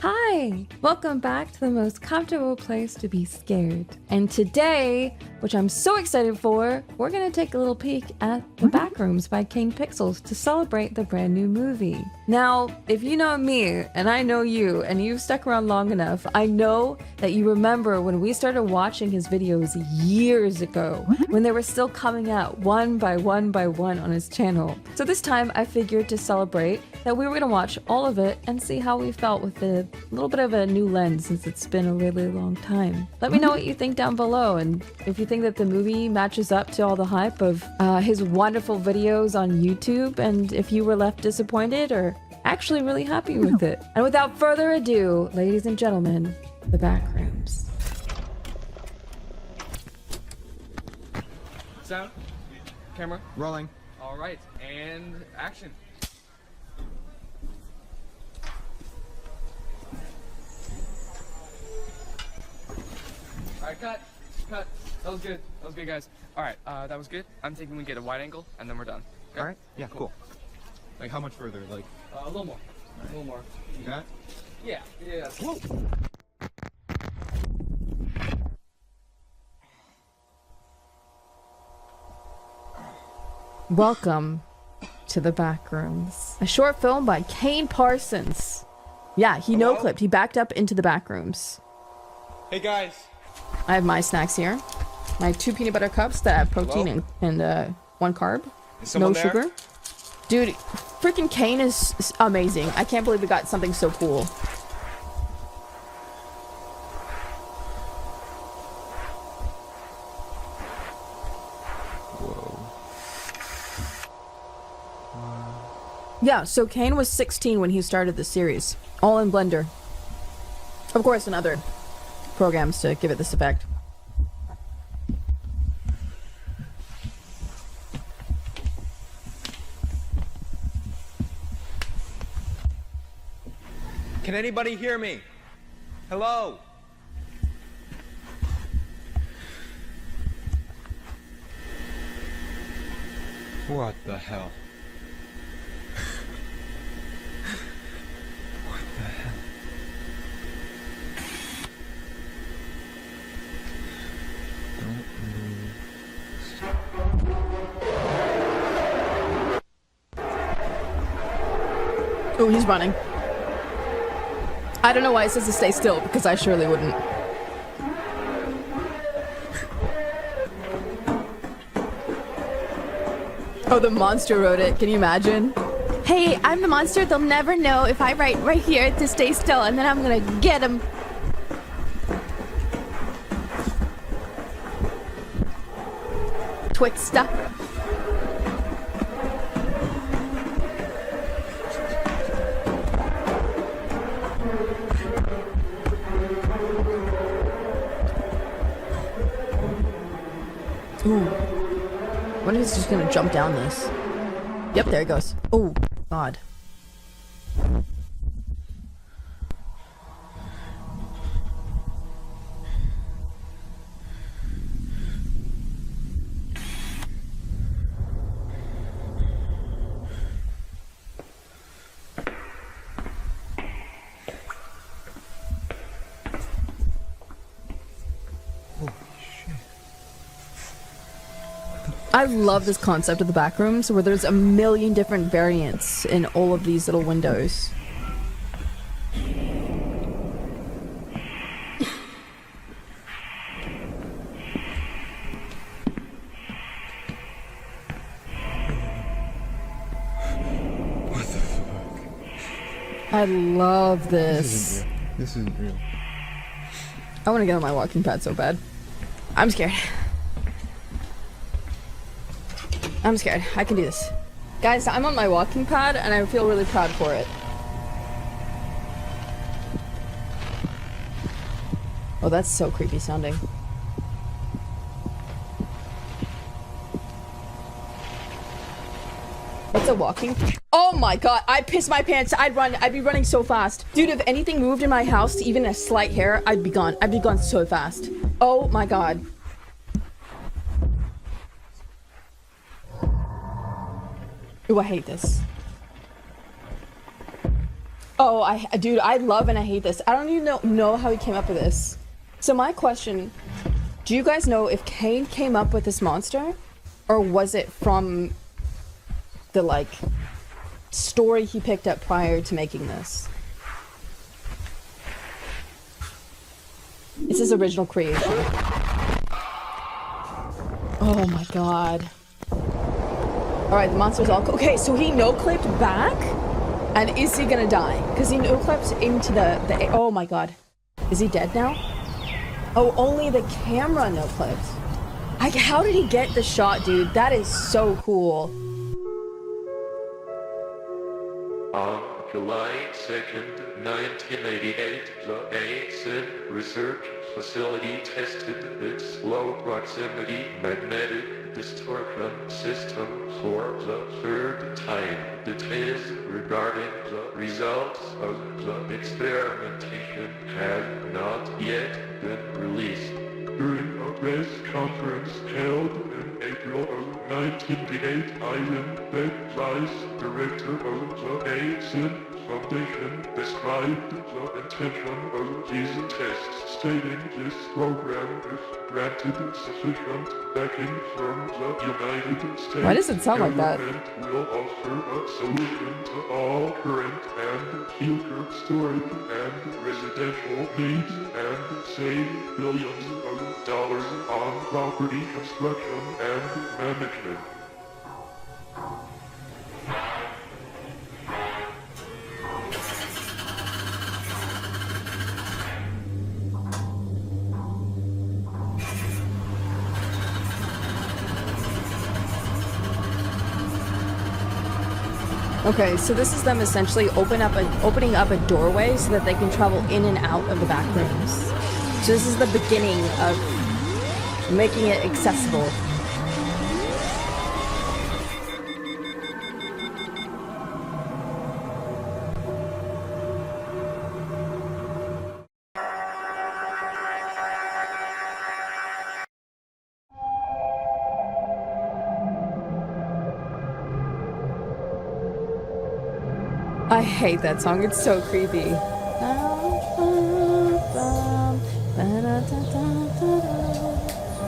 Hi! Welcome back to the most comfortable place to be scared. And today, which I'm so excited for, we're gonna take a little peek at the Backrooms by Kane Pixels to celebrate the brand new movie. Now, if you know me, and I know you, and you've stuck around long enough, I know that you remember when we started watching his videos years ago, when they were still coming out one by one by one on his channel. So this time, I figured to celebrate that we were gonna watch all of it and see how we felt with a little bit of a new lens since it's been a really long time. Let me know what you think down below, and if you think that the movie matches up to all the hype of his wonderful videos on YouTube, and if you were left disappointed or actually really happy with it. And without further ado, ladies and gentlemen, the Backrooms. Sound, camera, Rolling. all right, and action. All right, cut. That was good, guys. All right, that was good. I'm thinking we get a wide angle, and then we're done. Okay? All right. Yeah, cool. Like how much further? Like A little more, a little more. you got? Yeah. Whoa. Welcome to the Backrooms. A short film by Kane Parsons. Yeah, he Hello? no-clipped. He backed up into the Backrooms. Hey guys. I have my snacks here. My 2 peanut butter cups that have protein and 1 carb. Is someone No there? sugar. Dude, freaking Kane is amazing. I can't believe we got something so cool. Yeah, so Kane was 16 when he started the series. All in Blender. Of course, and other programs to give it this effect. Can anybody hear me? Hello? What the hell? What the hell? Don't move. Oh, he's running. I don't know why it says to stay still, because I surely wouldn't. Oh, the monster wrote it. Can you imagine? Hey, I'm the monster. They'll never know if I write right here to stay still, and then I'm gonna get him. Twixter. Ooh. What if he's just gonna jump down this? Yep, there he goes. Oh, God. I love this concept of the Backrooms, where there's a million different variants in all of these little windows. What the fuck? I love this. This isn't real. I want to get on my walking pad so bad. I'm scared. I'm scared. I can do this. Guys, I'm on my walking pad and I feel really proud for it. Oh, that's so creepy sounding. What's a walking? Oh my god, I'd piss my pants. I'd be running so fast. Dude, if anything moved in my house, even a slight hair, I'd be gone. I'd be gone so fast. Oh my god. Ooh, I hate this. Oh, dude, I love and I hate this. I don't even know how he came up with this. So my question, do you guys know if Kane came up with this monster? Or was it from the, like, story he picked up prior to making this? It's his original creation. Oh my god. Alright, the monster's all... Okay, so he no-clipped back? And is he gonna die? Because he no-clipped into the... Oh my god. Is he dead now? Oh, only the camera no-clipped. How did he get the shot, dude? That is so cool. On July 2nd, 1988, the Basin Research Facility tested its low-proximity magnetic distortion system for the third time. Details regarding the results of the experimentation have not yet been released. During a press conference held in April of 1988, Ivan Beck, vice director of the Basin Foundation, described the intention of these tests, stating this program, if granted sufficient backing from the United States, Why does it sound like that? will offer a solution to all current and future storage and residential needs and save billions of dollars on property construction and management. Okay, so this is them essentially opening up a doorway so that they can travel in and out of the back rooms. So this is the beginning of making it accessible. I hate that song, it's so creepy.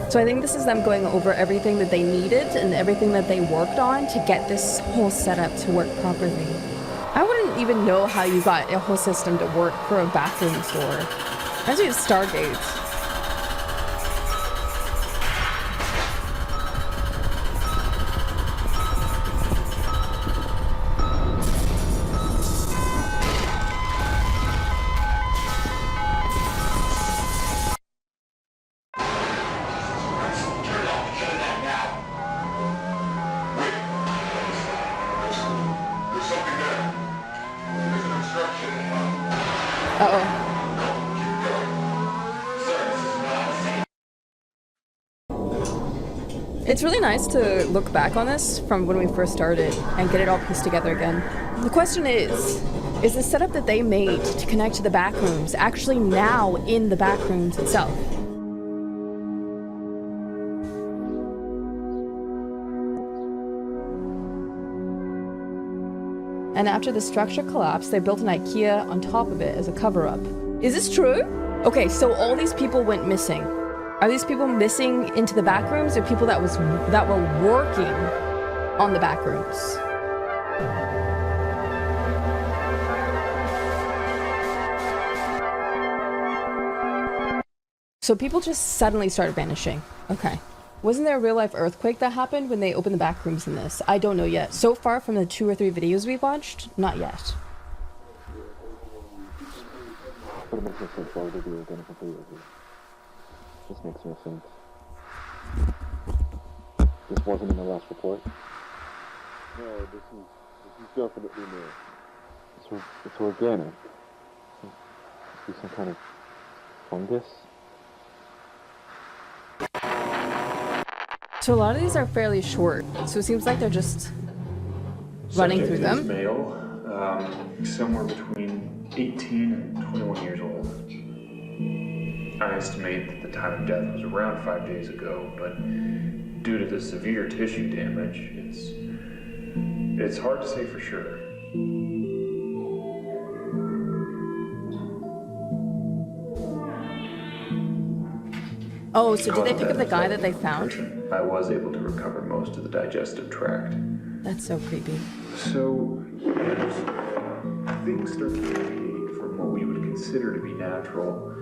So I think this is them going over everything that they needed and everything that they worked on to get this whole setup to work properly. I wouldn't even know how you got a whole system to work for a bathroom store. Reminds me of Stargate. It's really nice to look back on this from when we first started and get it all pieced together again. The question is the setup that they made to connect to the backrooms actually now in the backrooms itself? And after the structure collapsed, they built an IKEA on top of it as a cover-up. Is this true? Okay, so all these people went missing. Are these people missing into the backrooms, or people that were working on the backrooms? So people just suddenly started vanishing. Okay. Wasn't there a real-life earthquake that happened when they opened the backrooms in this? I don't know yet. So far from the 2 or 3 videos we've watched, not yet. This makes no sense. This wasn't in the last report? No, this is definitely new. It's organic. Must be some kind of fungus. So a lot of these are fairly short, so it seems like they're just running through them. Subject is male, somewhere between 18 and 21 years old. I estimate that the time of death was around 5 days ago, but due to the severe tissue damage, it's hard to say for sure. Oh, so did they pick up the guy that they found? I was able to recover most of the digestive tract. That's so creepy. So, as things start to deviate from what we would consider to be natural,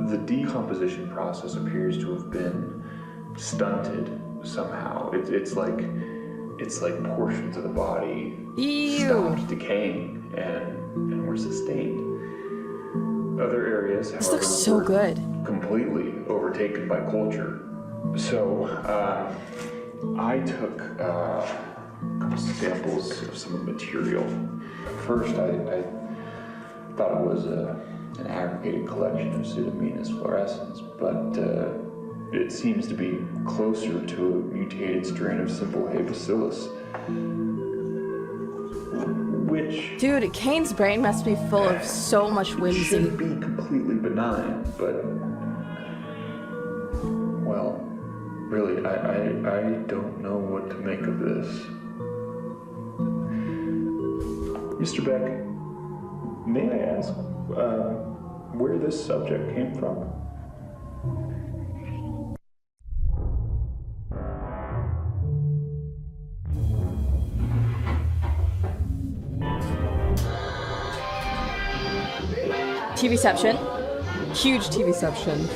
the decomposition process appears to have been stunted somehow. It's like portions of the body stopped decaying and were sustained. Other areas, This however, looks so were good. completely overtaken by culture. So, I took a couple samples of some of the material. First, I thought it was an aggregated collection of Pseudomonas fluorescens, but it seems to be closer to a mutated strain of simple Hay bacillus. Which Dude, Kane's brain must be full of so much whimsy. should be completely benign, but well, really, I don't know what to make of this. Mr. Beck, may I ask where this subject came from? TV-ception. Huge TV-ception.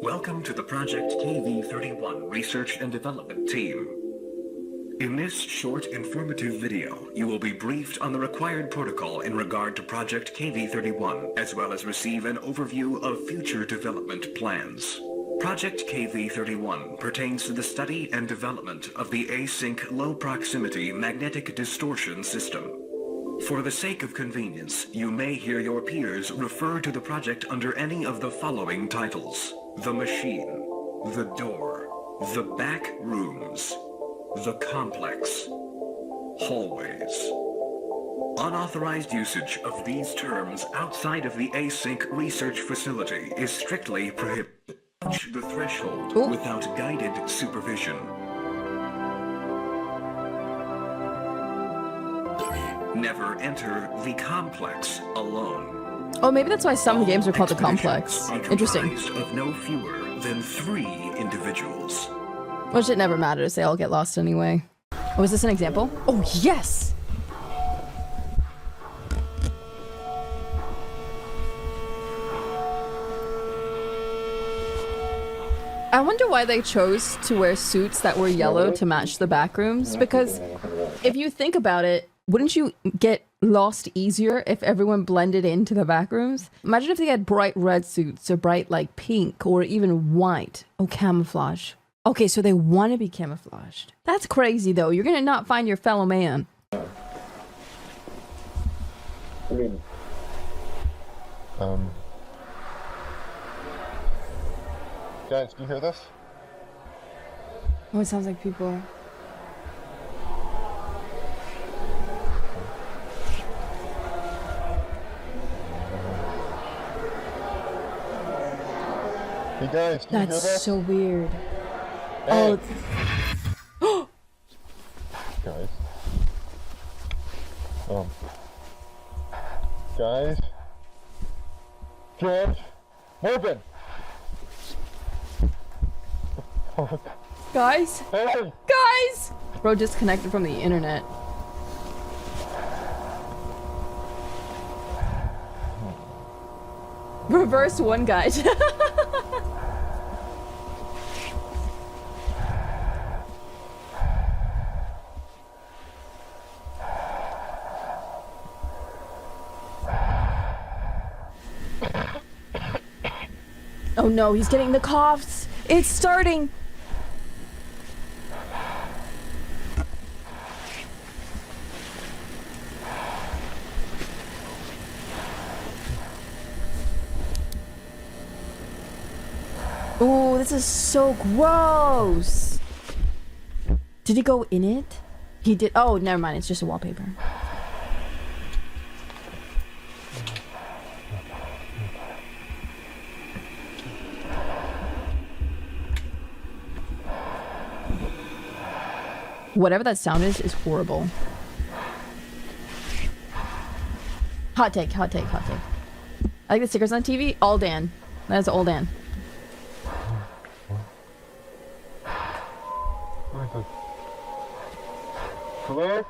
Welcome to the Project KV-31 Research and Development Team. In this short, informative video, you will be briefed on the required protocol in regard to Project KV-31, as well as receive an overview of future development plans. Project KV-31 pertains to the study and development of the async low-proximity magnetic distortion system. For the sake of convenience, you may hear your peers refer to the project under any of the following titles: The Machine, The Door, The Backrooms, The Complex, Hallways. Unauthorized usage of these terms outside of the async research facility is strictly prohibited. Touch the threshold without guided supervision. Never enter the complex alone. Oh, maybe that's why some games are called the Expeditions complex. are Interesting. comprised of no fewer than 3 individuals. Which it never matters, they all get lost anyway. Oh, is this an example? Oh, yes! I wonder why they chose to wear suits that were yellow to match the backrooms, because if you think about it, wouldn't you get lost easier if everyone blended into the backrooms? Imagine if they had bright red suits or bright like pink or even white. Oh, camouflage. Okay, so they want to be camouflaged. That's crazy though. You're gonna not find your fellow man. I mean, guys, do you hear this? Oh, it sounds like people are... Hey guys, do you hear That's this? so weird. Hey. Oh, Guys. Guys. George. Morgan. guys? Hey. Guys! Bro disconnected from the internet. Reverse one, guys. Oh no, he's getting the coughs. It's starting. this is so gross. Did he go in it? He did. Oh, never mind. It's just a wallpaper. Whatever that sound is horrible. Hot take, hot take, hot take. I like the stickers on TV. All Dan. That is all Dan. Hello?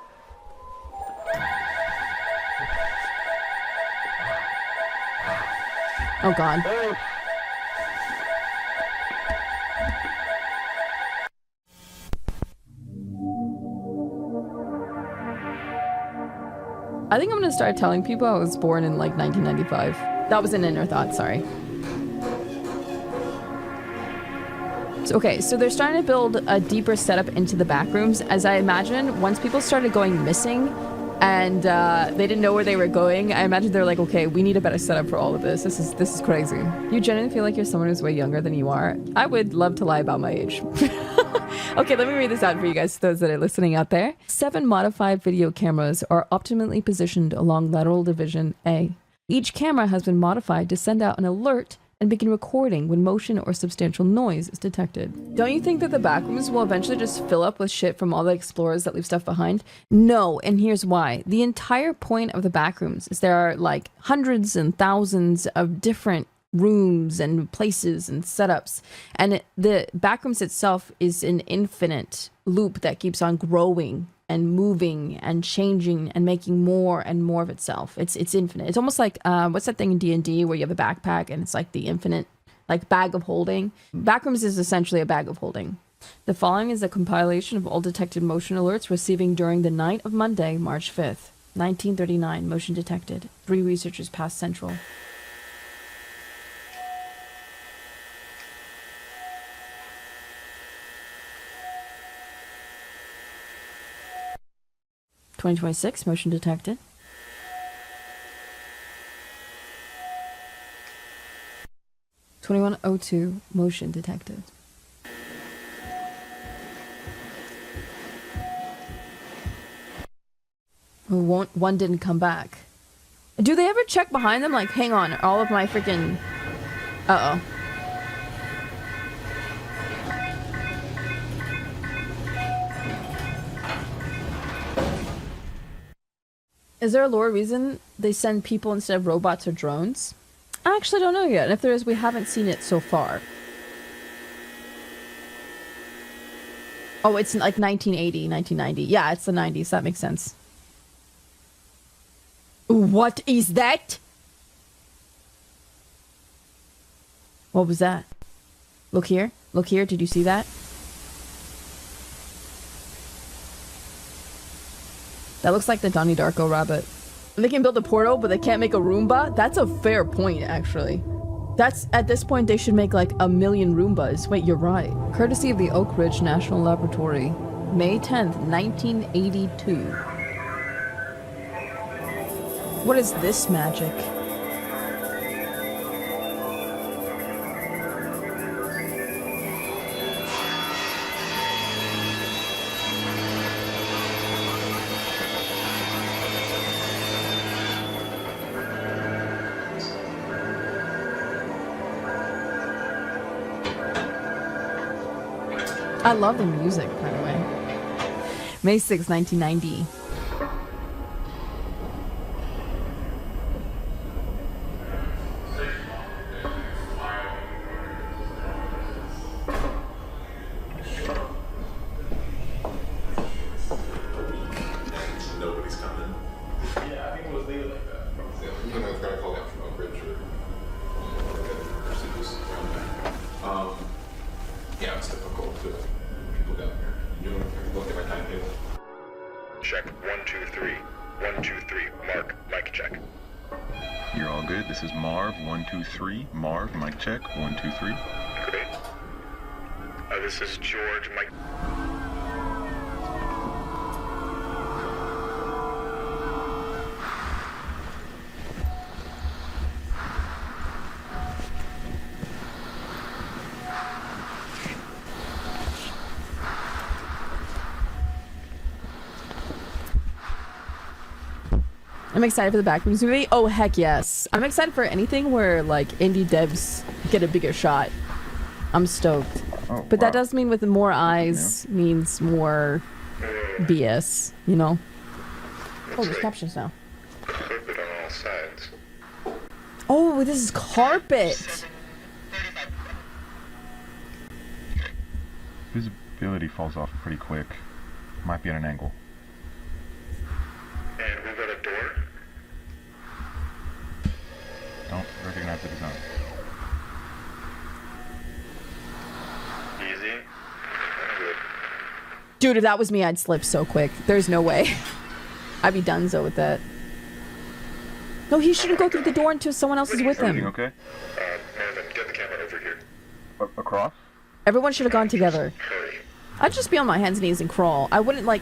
Oh god. Hey! I think I'm gonna start telling people I was born in like 1995. That was an inner thought, sorry. So, okay, so they're starting to build a deeper setup into the backrooms. As I imagine, once people started going missing and they didn't know where they were going, I imagine they're like, okay, we need a better setup for all of this. This is crazy. You genuinely feel like you're someone who's way younger than you are? I would love to lie about my age. Okay, let me read this out for you guys, those that are listening out there. 7 modified video cameras are optimally positioned along lateral division A. Each camera has been modified to send out an alert and begin recording when motion or substantial noise is detected. Don't you think that the backrooms will eventually just fill up with shit from all the explorers that leave stuff behind? No, and here's why. The entire point of the backrooms is there are like hundreds and thousands of different rooms and places and setups, and the backrooms itself is an infinite loop that keeps on growing and moving and changing and making more and more of itself. It's infinite. It's almost like what's that thing in D&D where you have a backpack and it's like the infinite like bag of holding. Backrooms is essentially a bag of holding. The following is a compilation of all detected motion alerts receiving during the night of Monday, March 5th, 1939. Motion detected. 3 researchers passed central. (2026) motion detected. (2102) motion detected. One didn't come back. Do they ever check behind them? Like, hang on, all of my freaking... Uh-oh. Is there a lore reason they send people instead of robots or drones? I actually don't know yet. And if there is, we haven't seen it so far. Oh, it's like 1980, 1990. Yeah, it's the 90s. That makes sense. What is that? What was that? Look here. Look here. Did you see that? That looks like the Donnie Darko rabbit. They can build a portal, but they can't make a Roomba? That's a fair point, actually. That's, at this point, they should make like 1 million Roombas. Wait, you're right. Courtesy of the Oak Ridge National Laboratory. May 10th, 1982. What is this magic? I love the music, by the way. May 6, 1990. Nobody's coming. Yeah, I think it was leaving like that. Yeah, you know, it's gotta call out from Oak Ridge or yeah, it's difficult to people down here. You know, look at my timetable. Check 1, 2, 3. 1, 2, 3. Mark. Mic check. You're all good. This is Marv. 1, 2, 3. Marv. Mic check. 1, 2, 3. Great. This is George. Mic. I'm excited for the Backrooms movie. Oh, heck yes. I'm excited for anything where, like, indie devs get a bigger shot. I'm stoked. Oh, But wow. that does mean with more eyes means more BS, you know? Oh, there's captions now. Carpet on all sides. Oh, this is carpet! Visibility falls off pretty quick. Might be at an angle. And we've got a door. Don't recognize the design. Easy. Dude, if that was me, I'd slip so quick. There's no way. I'd be donezo with that. No, he shouldn't go through the door until someone else is with Everything him. okay? Marvin, get the camera over here. Across? Everyone should have gone together. Hurry. I'd just be on my hands and knees and crawl. I wouldn't, like...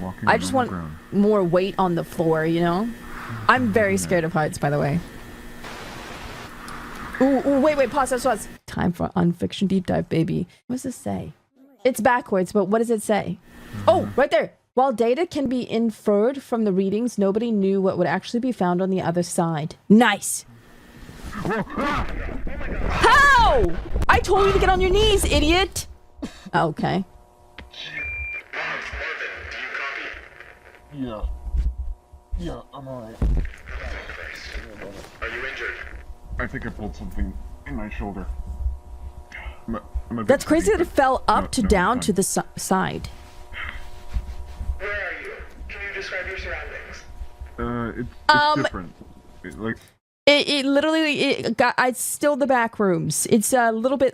Walking I on just normal want ground. more weight on the floor, you know? I'm very scared of heights, by the way. Ooh, wait, pause. Time for Unfiction Deep Dive, baby. What does this say? It's backwards, but what does it say? Oh, right there. While data can be inferred from the readings, nobody knew what would actually be found on the other side. Nice. How? I told you to get on your knees, idiot. Okay. Marvin, do you copy? Yeah, I'm alright. Are you injured? I think I pulled something in my shoulder. I'm a bit That's crazy that it dizzy, fell up No, to no, down I'm to the side. Where are you? Can you describe your surroundings? it's different. It literally it's still the back rooms. It's a little bit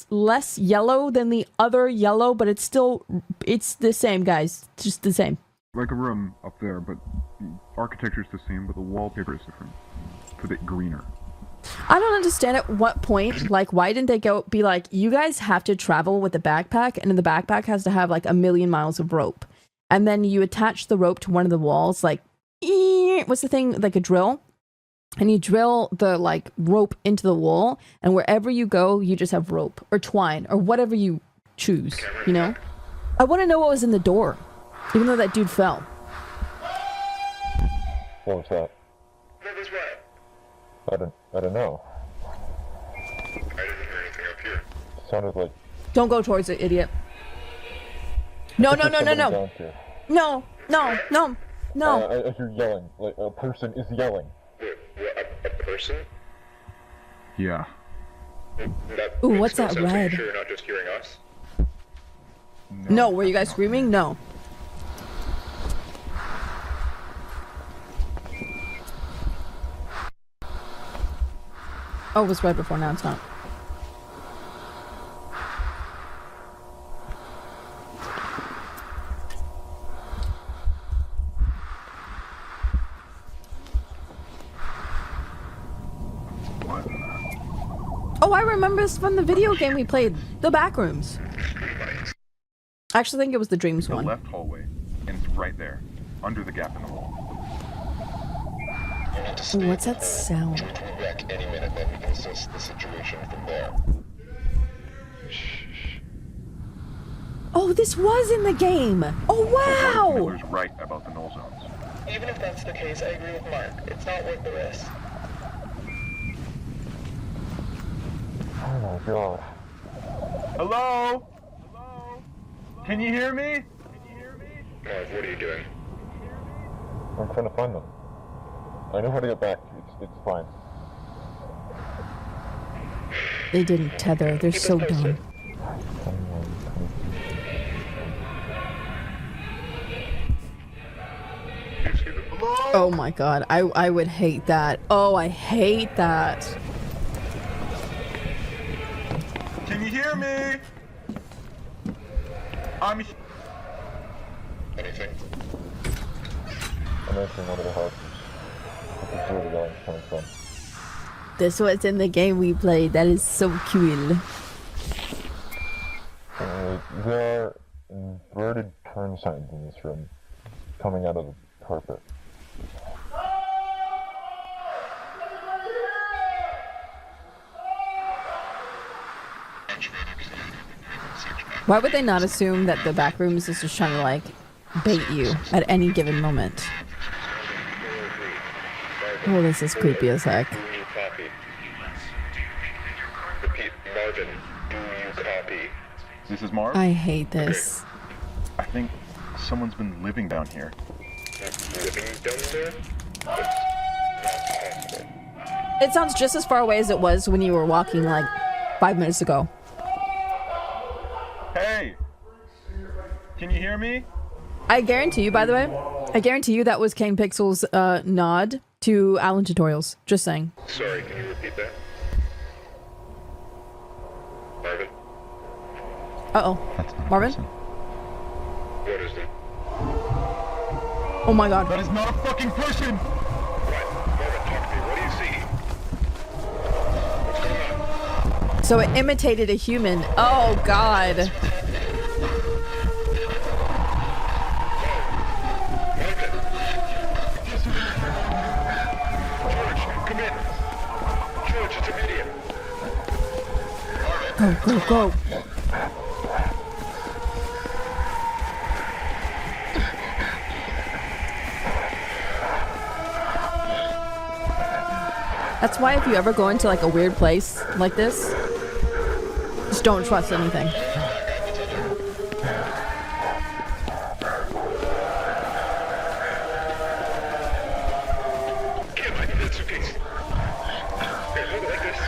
less yellow than the other yellow, but it's the same, guys. It's just the same. like a room up there, but the architecture's the same, but the wallpaper is different. It's a bit greener. I don't understand at what point, like, why didn't they be like, you guys have to travel with a backpack, and then the backpack has to have like 1,000,000 miles of rope, and then you attach the rope to one of the walls, like, what's the thing, like a drill, and you drill the like rope into the wall, and wherever you go, you just have rope or twine or whatever you choose, you know? I want to know what was in the door, even though that dude fell. What was that? What was what? I don't know. I didn't hear anything up here. Sounded like Don't go towards it, idiot. No. No. I hear yelling. Like a person is yelling. Wait, a person? Yeah. That Ooh, makes what's no that sense. Are you red? sure you're not just hearing us? No, were you guys screaming? No. Oh, it was red before, now it's not. Oh, I remember this from the video game we played, the Backrooms. I actually think it was the Dreams The one. left hallway, and it's right there, under the gap in the wall. You need to Ooh, stay what's in that the hole. sound? We can wreck any minute, then we can assess the situation from there. Oh, this was in the game. Oh, wow. Miller's right about the null zones. Even if that's the case, I agree with Mark. It's not worth the risk. Oh my god. Hello? Can you hear me? Marv, what are you doing? I'm trying to find them. I know how to get back. It's fine. They didn't tether. They're so dumb. Oh my god. I would hate that. Oh, I hate that. Can you hear me? Anything? I'm entering one of the houses. I can see where the yelling's coming from. This was in the game we played. That is so cool. There are inverted turn signs in this room, coming out of the carpet. Why would they not assume that the Backrooms is just trying to, like, bait you at any given moment? Oh, this is creepy as heck. Do you copy? Repeat, Marvin, do you copy? This is Marv. I hate this. I think someone's been living down here. Living down there? That's not possible. It sounds just as far away as it was when you were walking like 5 minutes ago. Hey! Can you hear me? I guarantee you, by the way, I guarantee you that was Kane Pixels' nod to Alan Tutorials. Just saying. Sorry, can you repeat that? Marvin? Uh-oh. Marvin? What is it? Oh my god. That is not a fucking person! Marvin, talk to me. What do you see? What's going on? So it imitated a human. Oh god. Marvin! George, come in. George, it's immediate. Go, go, go. That's why if you ever go into like a weird place like this, just don't trust anything. Kim, I need that suitcase. Here, hold it like this.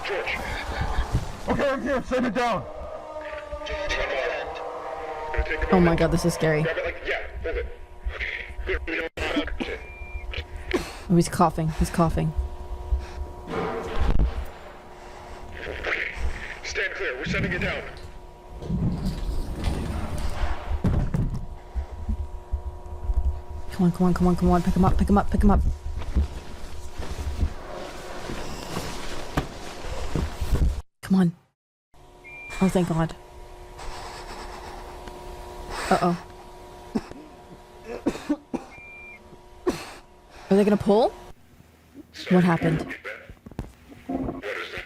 George. Okay, I'm here. Send it down. Oh my god, this is scary. Grab it like, yeah, hold it. Okay. Oh, he's coughing. He's coughing. Stand clear, we're sending it down. Come on, come on, come on, come on. Pick him up, pick him up, pick him up. Come on. Oh, thank god. Uh-oh. Are they gonna pull? What happened? What is it?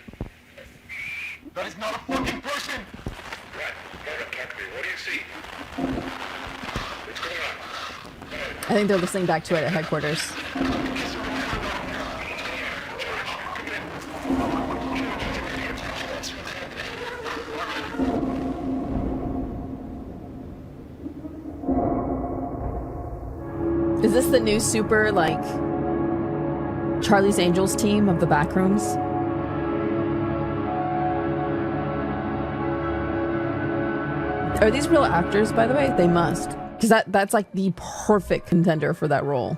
That is not a fucking person! What? Marvin, talk to me. What do you see? What's going on? I think they're listening back to it at headquarters. Is this the new super, like, Charlie's Angels team of the Backrooms? Are these real actors, by the way? They must. Because that's like the perfect contender for that role.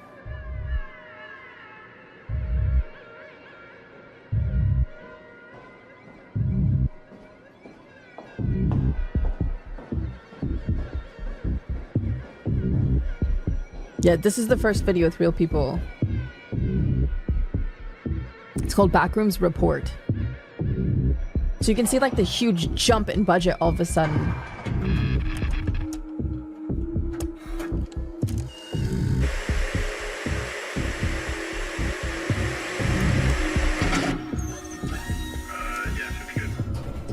Yeah, this is the first video with real people. It's called Backrooms Report. So you can see like the huge jump in budget all of a sudden.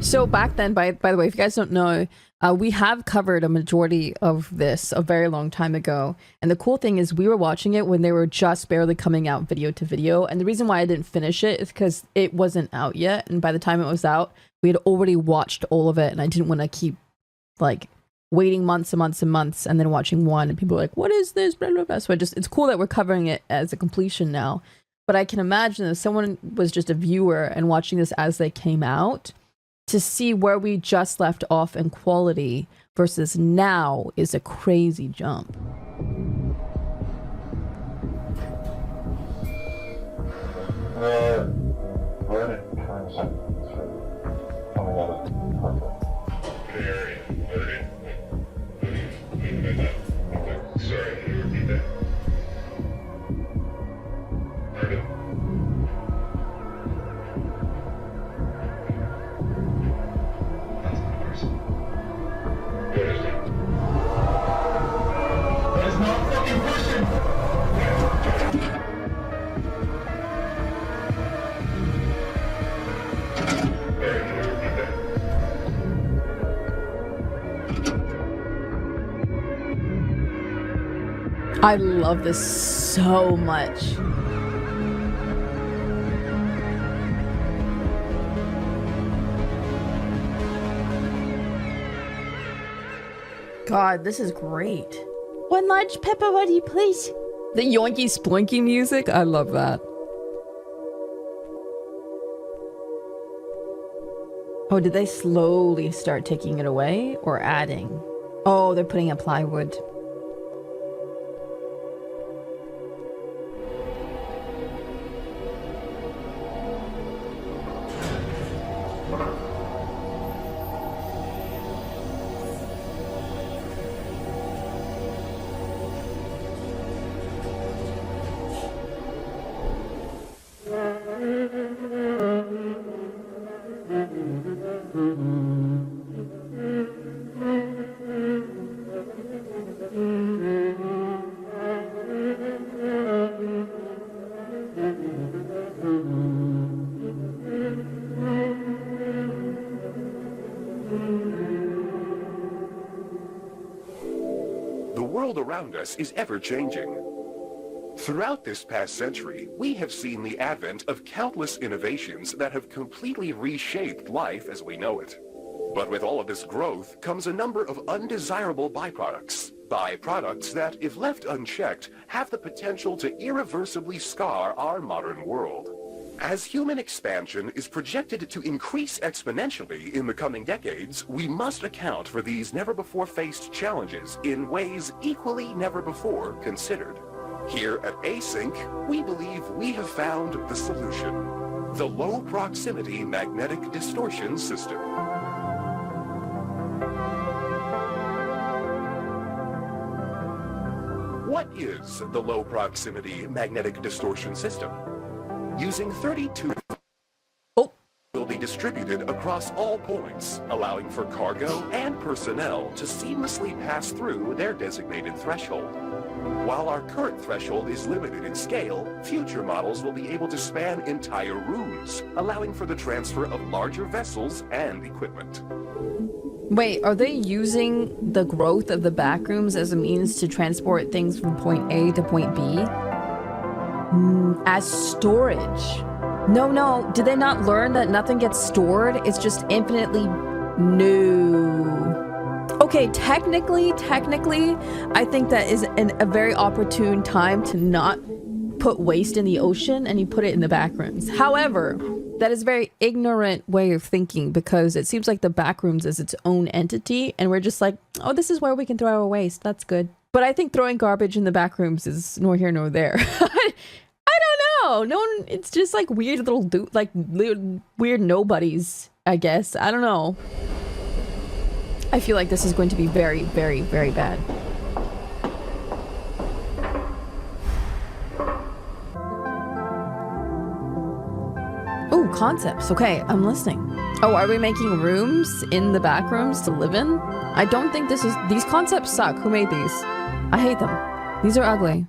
So back then, by the way, if you guys don't know, we have covered a majority of this a very long time ago. And the cool thing is we were watching it when they were just barely coming out video to video. And the reason why I didn't finish it is because it wasn't out yet. And by the time it was out, we had already watched all of it. And I didn't want to keep like waiting months and months and months and then watching one. And people were like, what is this? Blah, blah, blah. So it's cool that we're covering it as a completion now. But I can imagine if someone was just a viewer and watching this as they came out, to see where we just left off in quality versus now is a crazy jump. Sorry, can you repeat that? Marvin? What is it? That is not a fucking person! I love this so much. God, this is great. One large pepperoni, please. The yoinky splinky music, I love that. Oh, did they slowly start taking it away or adding? Oh, they're putting in plywood. Around us is ever-changing. Throughout this past century, we have seen the advent of countless innovations that have completely reshaped life as we know it. But with all of this growth comes a number of undesirable byproducts. Byproducts that, if left unchecked, have the potential to irreversibly scar our modern world. As human expansion is projected to increase exponentially in the coming decades, we must account for these never-before-faced challenges in ways equally never-before considered. Here at Async, we believe we have found the solution: the low-proximity magnetic distortion system. What is the low-proximity magnetic distortion system? Using 32 will be distributed across all points, allowing for cargo and personnel to seamlessly pass through their designated threshold. While our current threshold is limited in scale, future models will be able to span entire rooms, allowing for the transfer of larger vessels and equipment. Wait, are they using the growth of the backrooms as a means to transport things from point A to point B? As storage? No, did they not learn that nothing gets stored? It's just infinitely new. Okay, technically, I think that is a very opportune time to not put waste in the ocean and you put it in the backrooms. However, that is a very ignorant way of thinking because it seems like the backrooms is its own entity and we're just like, oh, this is where we can throw our waste. That's good. But I think throwing garbage in the backrooms is nor here nor there. I don't know. No one, it's just like weird little weird nobodies, I guess. I don't know. I feel like this is going to be very, very, very bad. Oh, concepts. Okay, I'm listening. Oh, are we making rooms in the back rooms to live in? I don't think this is... These concepts suck. Who made these? I hate them. These are ugly.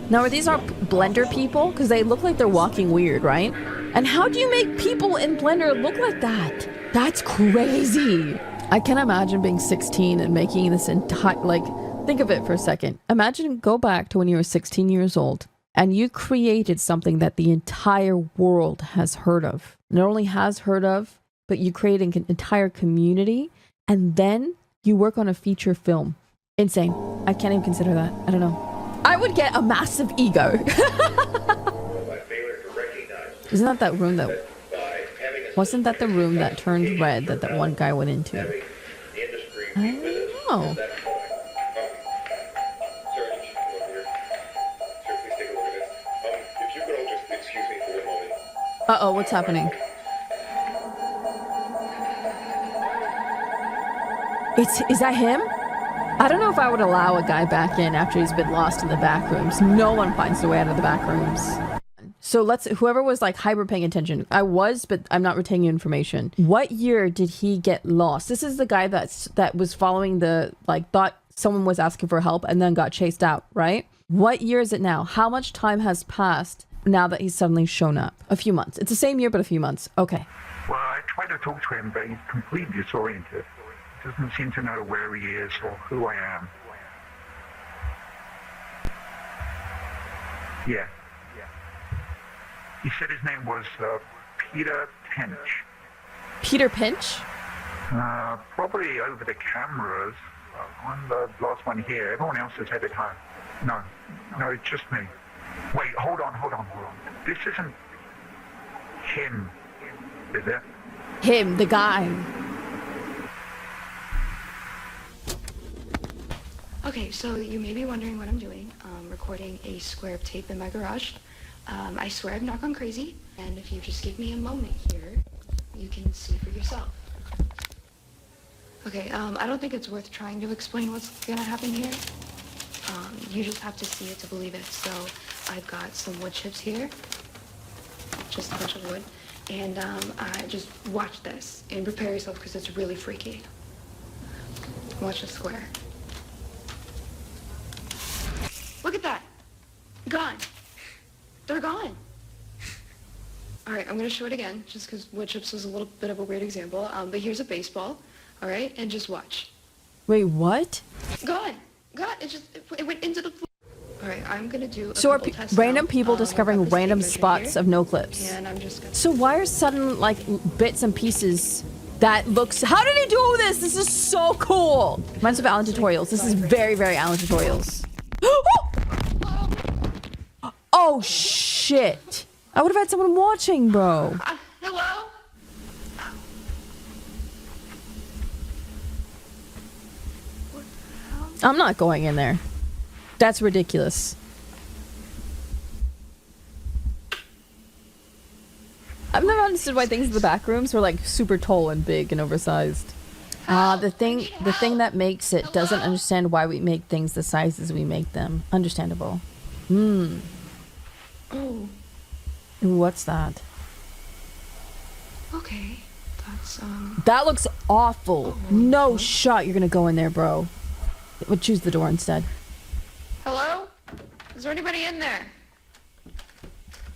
Now, are these our Blender people? Because they look like they're walking weird, right? And how do you make people in Blender look like that? That's crazy. I can't imagine being 16 and making this entire... Like, think of it for a second. Imagine, go back to when you were 16 years old and you created something that the entire world has heard of. Not only has heard of, but you created an entire community and then you work on a feature film. Insane. I can't even consider that. I don't know. I would get a massive ego. Isn't that that room that... Wasn't that the room that turned red that that one guy went into? I don't know. Uh-oh, what's happening? Is that him? I don't know if I would allow a guy back in after he's been lost in the back rooms. No one finds their way out of the back rooms. So whoever was like hyper paying attention. I was, but I'm not retaining information. What year did he get lost? This is the guy that was following the, like, thought someone was asking for help and then got chased out, right? What year is it now? How much time has passed now that he's suddenly shown up? A few months. It's the same year, but a few months. Okay. Well, I tried to talk to him, but he's completely disoriented. Doesn't seem to know where he is or who I am. Yeah. He said his name was Peter Pinch. Peter Pinch? Probably over the cameras. I'm the last one here. Everyone else is headed home. No, it's just me. Wait, hold on. This isn't him, is it? Him, the guy. Okay, so you may be wondering what I'm doing. Recording a square of tape in my garage. I swear I've not gone crazy, and if you just give me a moment here, you can see for yourself. Okay, I don't think it's worth trying to explain what's gonna happen here. You just have to see it to believe it. So I've got some wood chips here, just a bunch of wood, and I just watch this and prepare yourself because it's really freaky. Watch the square. Look at that. Gone. They're gone. All right, I'm gonna show it again just because wood chips was a little bit of a weird example. But here's a baseball, all right, and just watch. Wait, what? Gone. It went into the floor. All right, I'm gonna do. So are random people discovering random spots of no clips? And I'm just gonna. So why are sudden like bits and pieces that looks? How did he do this? This is so cool. Reminds me of Alan Tutorials. This is very, very Alan Tutorials. Oh shit! I would have had someone watching, bro. Hello? I'm not going in there. That's ridiculous. I've never understood why things in the back rooms were like super tall and big and oversized. The thing that makes it doesn't understand why we make things the sizes we make them. Understandable. Oh. Ooh, what's that? Okay, that's That looks awful. No shot you're gonna go in there, bro. We'll choose the door instead. Hello? Is there anybody in there?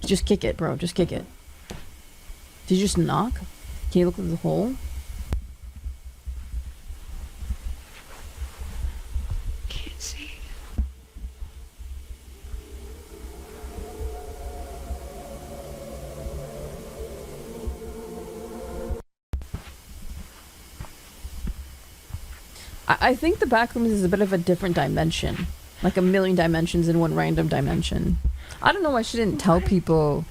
Just kick it, bro. Just kick it. Did you just knock? Can you look through the hole? Can't see. I think the Backrooms is a bit of a different dimension. Like a million dimensions in one random dimension. I don't know why she didn't tell people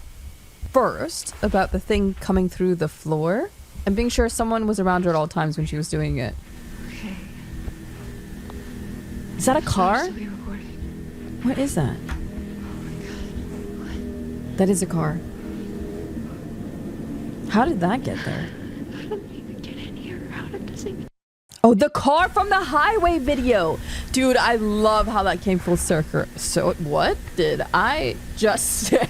first about the thing coming through the floor and being sure someone was around her at all times when she was doing it. Okay. Is that a car? What is that? Oh my god. What? That is a car. How did that get there? I didn't even get in here. How did this even... Oh, the car from the highway video. Dude, I love how that came full circle. So, what did I just say?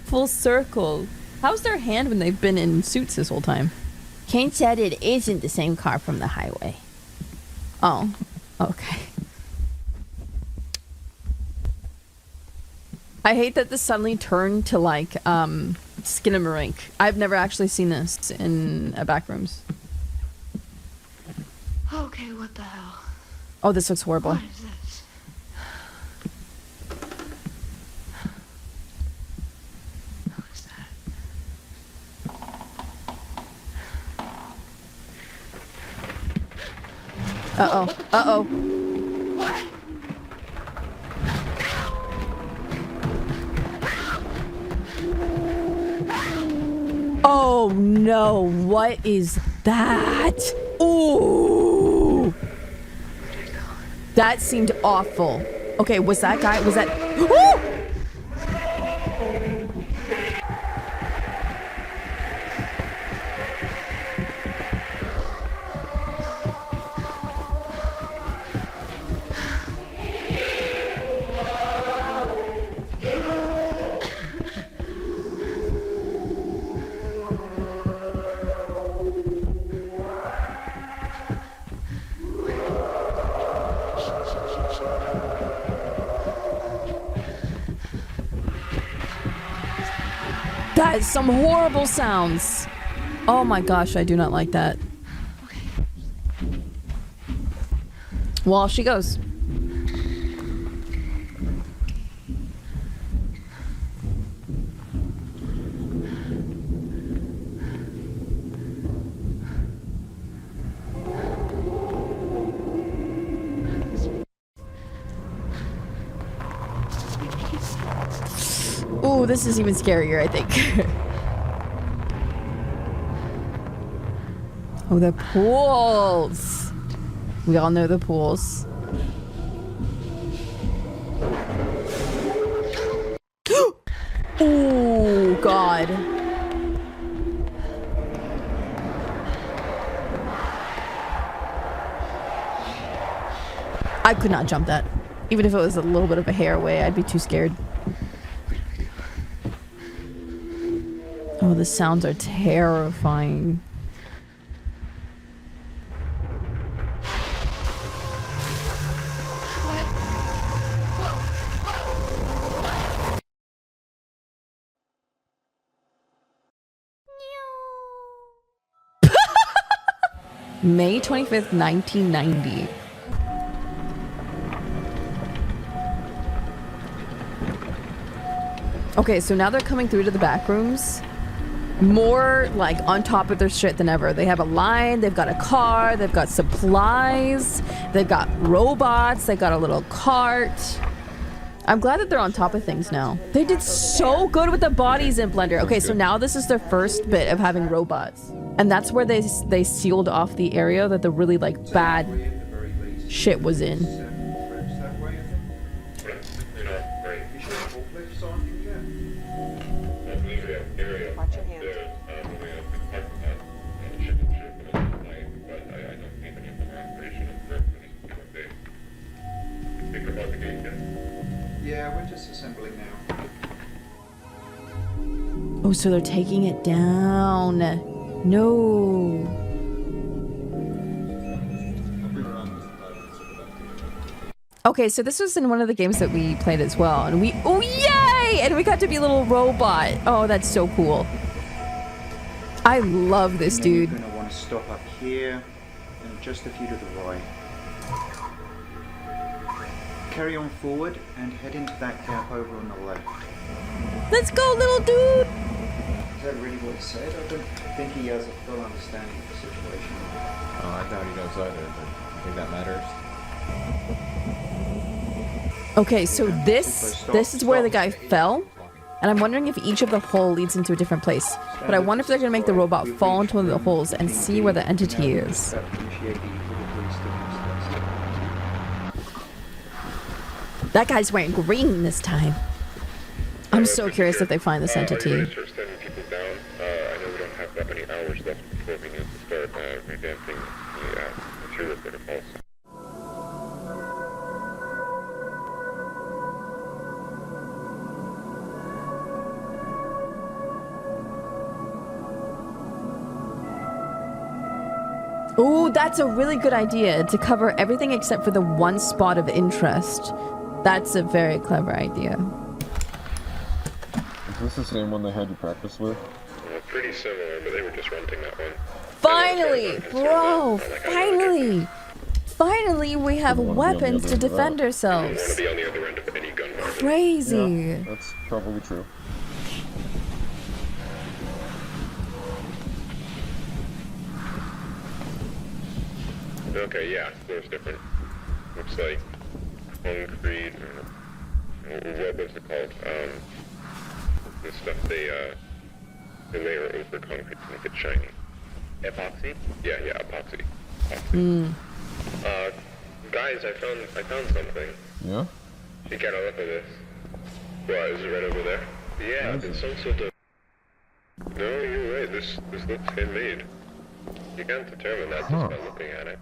Full circle. How's their hand when they've been in suits this whole time? Kane said it isn't the same car from the highway. Oh, okay. I hate that this suddenly turned to like, Skinamarink. I've never actually seen this in a Backrooms. Okay, what the hell? Oh, this looks horrible. What is this? What is that? Uh-oh. Uh-oh. What? Oh no, what is that? Ooh! That seemed awful. Okay, was that guy, was that... Ooh! That is some horrible sounds. Oh my gosh, I do not like that. Well, off she goes. Ooh, this is even scarier, I think. Oh, the pools. We all know the pools. Oh, God. I could not jump that. Even if it was a little bit of a hair away, I'd be too scared. Oh, the sounds are terrifying. May 25th, 1990. Okay, so now they're coming through to the back rooms. More like on top of their shit than ever. They have a line, they've got a car, they've got supplies, they've got robots, they got a little cart. I'm glad that they're on top of things now. They did so good with the bodies in Blender. Okay, so now this is their first bit of having robots. And that's where they sealed off the area that the really like bad shit was in. Yeah, we're just assembling now. Oh, so they're taking it down. No. Okay, so this was in one of the games that we played as well, and we, oh yay! And we got to be a little robot. Oh, that's so cool. I love this dude. You're gonna want to stop up here, and just a few to the right. Carry on forward and head into that gap over on the left. Let's go, little dude! Is that really what he said? I don't think he has a full understanding of the situation. Oh, I doubt he does either, but I think that matters. Okay, so this is where the guy fell, and I'm wondering if each of the hole leads into a different place. But I wonder if they're gonna make the robot fall into one of the holes and see where the entity is. That guy's wearing green this time. I'm so curious if they find this entity. I know we don't have that many hours left before we need to start revamping the material protocols. Ooh, that's a really good idea, to cover everything except for the one spot of interest. That's a very clever idea. Is this the same one they had you practice with? Pretty similar, but they were just renting that one. Finally! Bro, finally! Finally, we have weapons to defend ourselves. Crazy! Yeah, that's probably true. Okay, yeah, there's different. Looks like concrete, what was it called? This stuff they layer over concrete to make it shiny. Epoxy? Yeah, epoxy. Guys, I found something. Yeah? You gotta look at this. What, is it right over there? Yeah, it's some sort of... No, you're right, this looks handmade. You can't determine that just by looking at it.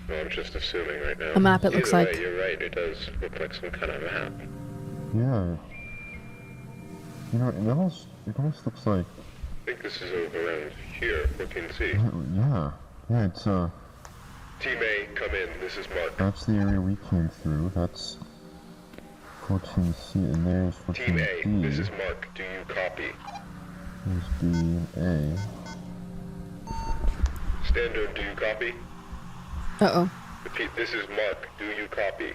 No, I'm just assuming right now. A map, it looks like. You're right, it does look like some kind of map. Yeah. You know, it almost looks like... I think this is over around here, 14C. Yeah. Yeah, it's, Team A, come in, this is Mark. That's the area we came through, that's 14C, and there's 14D. Team A, this is Mark, do you copy? There's B and A. Standard, do you copy? Uh-oh. Repeat, this is Mark, do you copy?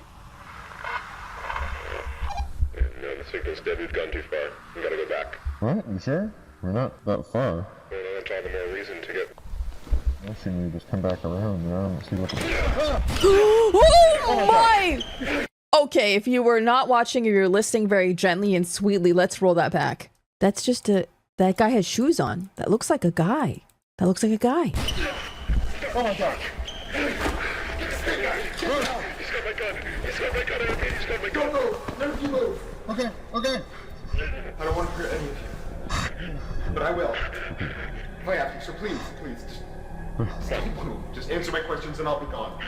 No, the signal's dead, we've gone too far. We gotta go back. What? You sure? We're not that far. Well, that's all the more reason to get... Actually, we just come back around, see what... Oh my! Okay, if you were not watching or you're listening very gently and sweetly, let's roll that back. That's just a... That guy has shoes on. That looks like a guy. That looks like a guy. Oh my god. He's got my gun. He's got my gun. He's got my gun. Don't move. Never you move. Okay, okay. I don't want to hurt any of you. But I will. If I have to, so please, just don't move. Just answer my questions and I'll be gone.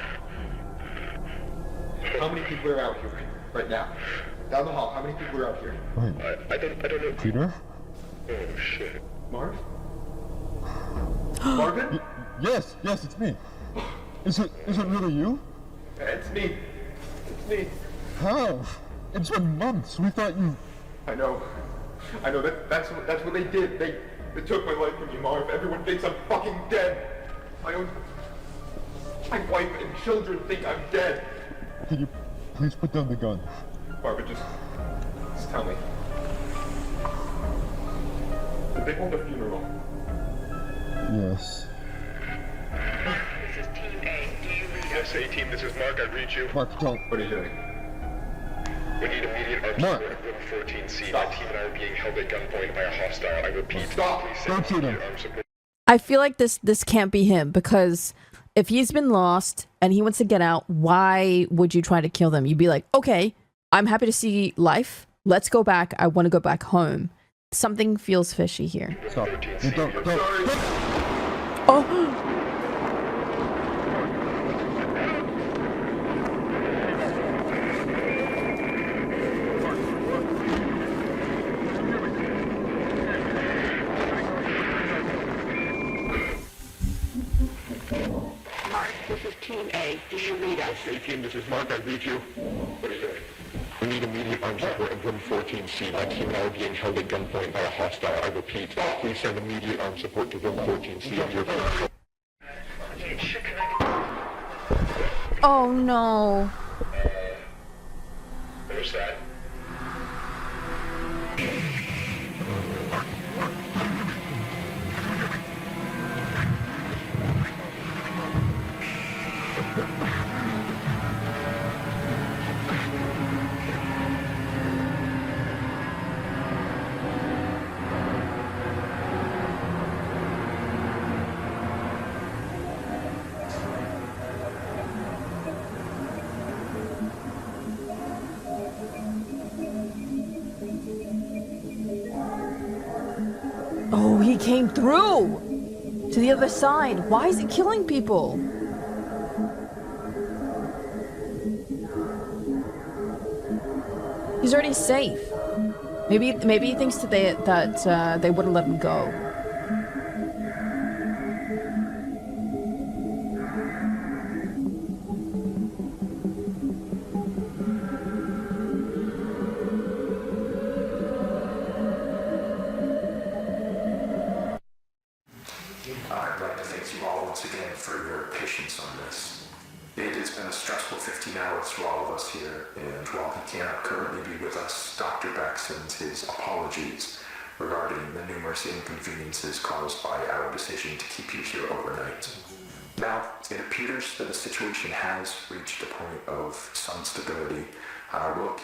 How many people are out here right now? Down the hall, how many people are out here? I don't know. Peter? Oh shit. Marv? Marvin? Yes, it's me. Is it really you? It's me. It's me. How? It's been months. We thought you... I know. That's what they did. They took my life from me, Marv. Everyone thinks I'm fucking dead. My wife and children think I'm dead. Can you please put down the gun? Barbara, just tell me. Did they hold a funeral? Yes. This is Team A. Do you read us? Yes, A Team, this is Mark. I read you. Mark, don't. What are you doing? We need immediate armed support at room 14C. My team and I are being held at gunpoint by a hostile. I repeat, stop. Please Don't shoot him. I feel like this can't be him, because if he's been lost and he wants to get out, why would you try to kill them? You'd be like, okay, I'm happy to see life. Let's go back. I want to go back home. Something feels fishy here. Stop. Don't. Oh. Mark, this is Team A. Do you read us? A Team, this is Mark. I read you. What are you doing? We need immediate armed support at room 14C. My team and I are being held at gunpoint by a hostile. I repeat, please send immediate armed support to room 14C of your control. Oh no. Where's that? Oh, he came through to the other side. Why is it killing people? He's already safe. Maybe he thinks that they wouldn't let him go. I'd like to thank you all once again for your patience on this. It has been a stressful 15 hours for all of us here, and while he cannot currently be with us, Dr. Beck sends his apologies regarding the numerous inconveniences caused by our decision to keep you here overnight. Now, it appears that the situation has reached a point of some stability.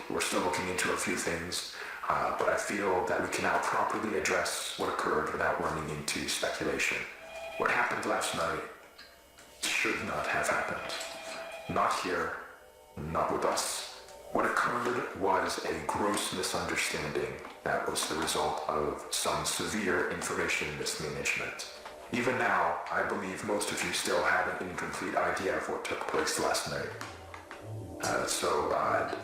We're still looking into a few things, but I feel that we can now properly address what occurred without running into speculation. What happened last night should not have happened. Not here, not with us. What occurred was a gross misunderstanding that was the result of some severe information mismanagement. Even now, I believe most of you still have an incomplete idea of what took place last night. So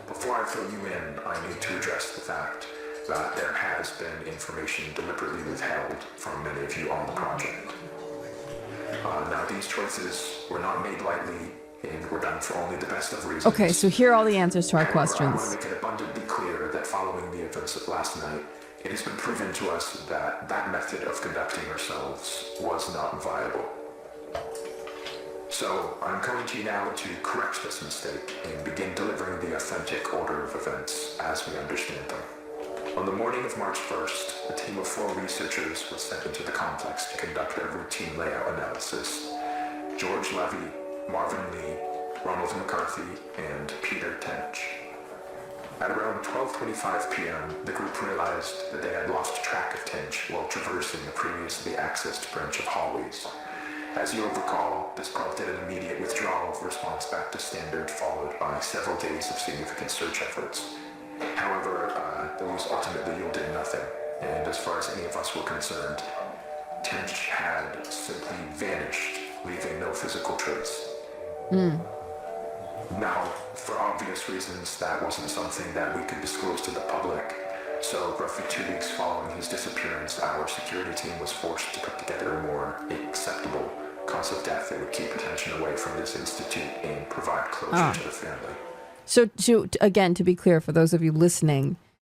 before I fill you in, I need to address the fact that there has been information deliberately withheld from many of you on the project. Now, these choices were not made lightly, and were done for only the best of reasons. Okay, so here are all the answers to our questions. I want to make it abundantly clear that following the events of last night, it has been proven to us that that method of conducting ourselves was not viable. So, I'm coming to you now to correct this mistake and begin delivering the authentic order of events as we understand them. On the morning of March 1st, a team of 4 researchers was sent into the complex to conduct a routine layout analysis. George Levy, Marvin Lee, Ronald McCarthy, and Peter Tench. At around 12:25 p.m., the group realized that they had lost track of Tench while traversing the previously accessed branch of hallways. As you'll recall, this prompted an immediate withdrawal of response back to standard, followed by several days of significant search efforts. However, those ultimately yielded nothing, and as far as any of us were concerned, Tench had simply vanished, leaving no physical trace. Now, for obvious reasons, that wasn't something that we could disclose to the public, so roughly 2 weeks following his disappearance, our security team was forced to put together a more acceptable cause of death that would keep attention away from this institute and provide closure to the family. So, again, to be clear, for those of you listening,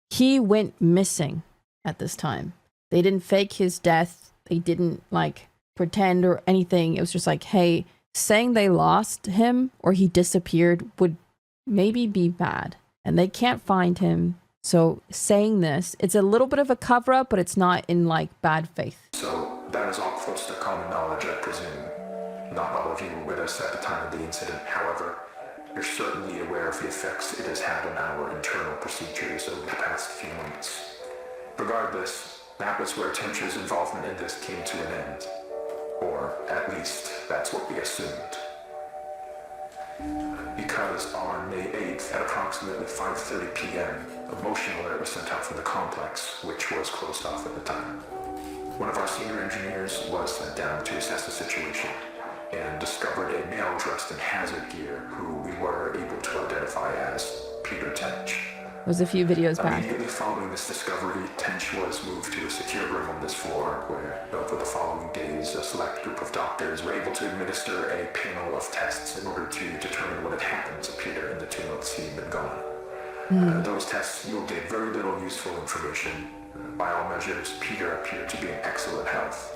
he went missing at this time. They didn't fake his death. They didn't, like, pretend or anything. It was just like, hey, saying they lost him or he disappeared would maybe be bad. And they can't find him. So saying this, it's a little bit of a cover-up, but it's not in, like, bad faith. So that is all close to common knowledge, I presume. Not all of you were with us at the time of the incident, however. You're certainly aware of the effects it has had on our internal procedures over the past few months. Regardless, that was where Tench's involvement in this came to an end. Or, at least, that's what we assumed. Because on May 8th, at approximately 5:30 p.m., a motion alert was sent out from the complex, which was closed off at the time. One of our senior engineers was sent down to assess the situation, and discovered a male dressed in hazard gear who we were able to identify as Peter Tench. It was a few videos back. Immediately following this discovery, Tench was moved to a secure room on this floor, where over the following days, a select group of doctors were able to administer a panel of tests in order to determine what had happened to Peter in the 2 months he had been gone. Those tests yielded very little useful information. By all measures, Peter appeared to be in excellent health.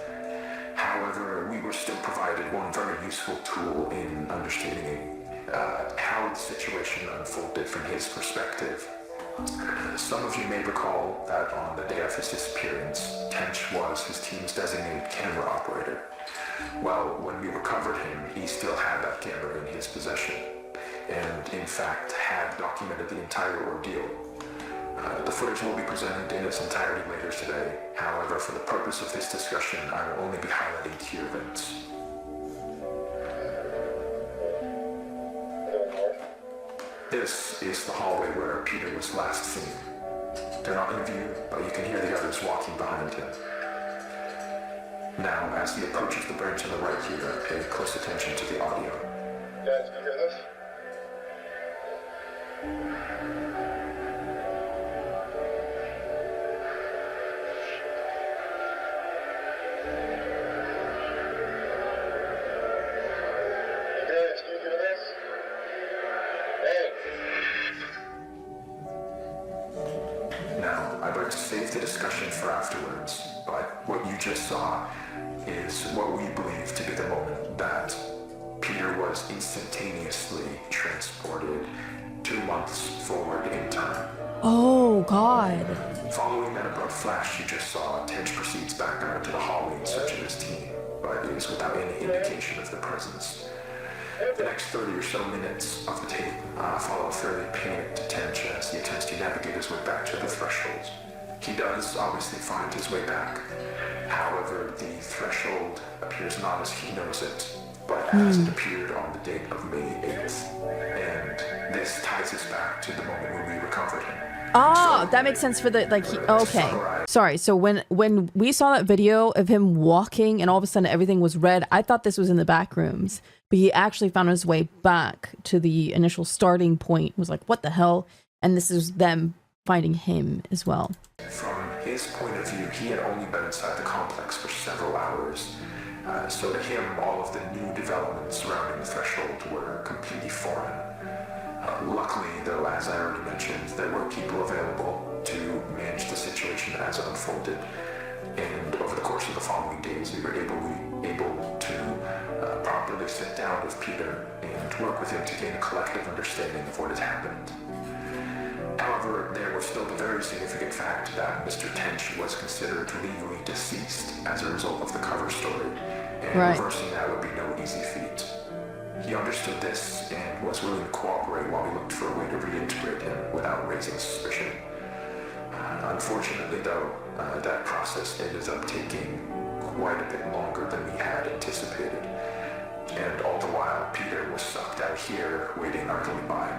However, we were still provided one very useful tool in understanding how the situation unfolded from his perspective. Some of you may recall that on the day of his disappearance, Tench was his team's designated camera operator. Well, when we recovered him, he still had that camera in his possession, and in fact had documented the entire ordeal. The footage will be presented in its entirety later today. However, for the purpose of this discussion, I will only be highlighting key events. This is the hallway where Peter was last seen. They're not in view, but you can hear the others walking behind him. Now, as he approaches the branch on the right here, pay close attention to the audio. Guys, can you hear this? Save the discussion for afterwards, but what you just saw is what we believe to be the moment that Peter was instantaneously transported 2 months forward in time. Oh, God. Following that abrupt flash you just saw, Tench proceeds back out into the hallway in search of his team, but is without any indication of their presence. The next 30 or so minutes of the tape follow fairly panicked Tench as he attempts to navigate his way back to the threshold. He does obviously find his way back. However, the threshold appears not as he knows it, but as it appeared on the date of May 8th. And this ties us back to the moment when we recovered him. Oh, that makes sense for the, like, okay. Sorry, so when we saw that video of him walking and all of a sudden everything was red, I thought this was in the back rooms, but he actually found his way back to the initial starting point. It was like, what the hell? And this is them finding him as well. From his point of view, he had only been inside the complex for several hours. So to him, all of the new developments surrounding the threshold were completely foreign. Luckily, though, as I already mentioned, there were people available to manage the situation as it unfolded. And over the course of the following days, we were able to properly sit down with Peter and work with him to gain a collective understanding of what had happened. However, there was still the very significant fact that Mr. Tench was considered legally deceased as a result of the cover story, and reversing that would be no easy feat. He understood this and was willing to cooperate while we looked for a way to reintegrate him without raising suspicion. Unfortunately, though, that process ended up taking quite a bit longer than we had anticipated. And all the while, Peter was sucked out here, waiting idly by.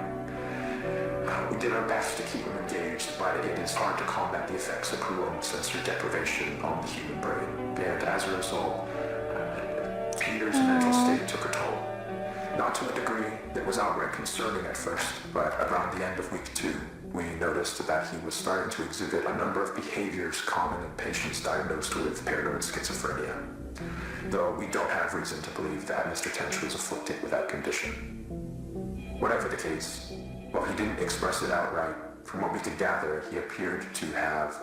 We did our best to keep him engaged, but it is hard to combat the effects of prolonged sensory deprivation on the human brain. And as a result, Peter's mental state took a toll. Not to a degree that was outright concerning at first, but around the end of week 2, we noticed that he was starting to exhibit a number of behaviors common in patients diagnosed with paranoid schizophrenia. Though we don't have reason to believe that Mr. Tench was afflicted with that condition. Whatever the case, while he didn't express it outright, from what we could gather, he appeared to have